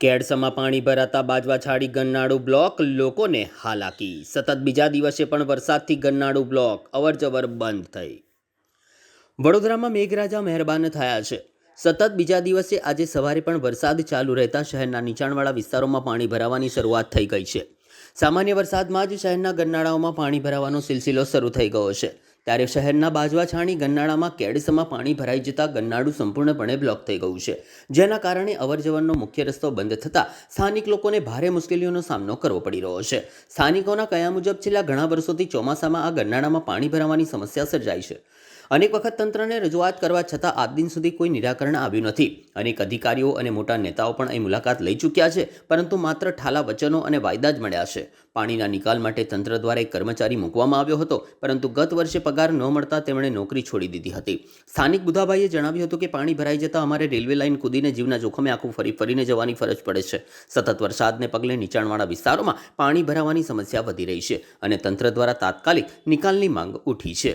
કેડસમાં પાણી ભરાતા બાજવાછાડી ગન્નાળુ બ્લોક, લોકોને હાલાકી. સતત બીજા દિવસે પણ વરસાદથી ગન્નાળુ બ્લોક અવરજવર બંધ થઈ. વડોદરામાં મેઘરાજા મહેરબાન થયા છે. સતત બીજા દિવસે આજે સવારે પણ વરસાદ ચાલુ રહેતા શહેરના નીચાણવાળા વિસ્તારોમાં પાણી ભરાવાની શરૂઆત થઈ ગઈ છે. સામાન્ય વરસાદમાં જ શહેરના ગન્નાળાઓમાં પાણી ભરાવાનો સિલસિલો શરૂ થઈ ગયો છે. ત્યારે શહેરના બાજવાછાણી ગન્નાળામાં કેડસમાં પાણી ભરાઈ જતા ગન્નાળું સંપૂર્ણપણે બ્લોક થઈ ગયું છે, જેના કારણે અવરજવરનો મુખ્ય રસ્તો બંધ થતાં સ્થાનિક લોકોને ભારે મુશ્કેલીઓનો સામનો કરવો પડી રહ્યો છે. સ્થાનિકોના કહ્યા મુજબ છેલ્લા ઘણા વર્ષોથી ચોમાસામાં આ ગન્નાળામાં પાણી ભરાવાની સમસ્યા સર્જાઈ છે. અનેક વખત તંત્રને રજૂઆત કરવા છતાં આજ દિન સુધી કોઈ નિરાકરણ આવ્યું નથી. અનેક અધિકારીઓ અને મોટા નેતાઓ પણ અહીં મુલાકાત લઈ ચૂક્યા છે, પરંતુ માત્ર ઠાલા વચનો અને વાયદા જ મળ્યા છે. પાણીના નિકાલ માટે તંત્ર દ્વારા એક કર્મચારી મૂકવામાં આવ્યો હતો, પરંતુ ગત વર્ષે પગાર ન મળતા તેમણે નોકરી છોડી દીધી હતી. સ્થાનિક બુધાભાઈએ જણાવ્યું હતું કે પાણી ભરાઈ જતાં અમારે રેલવે લાઇન કૂદીને જીવના જોખમે આખું ફરીને જવાની ફરજ પડે છે. સતત વરસાદને પગલે નીચાણવાળા વિસ્તારોમાં પાણી ભરાવાની સમસ્યા વધી રહી છે અને તંત્ર દ્વારા તાત્કાલિક નિકાલની માંગ ઉઠી છે.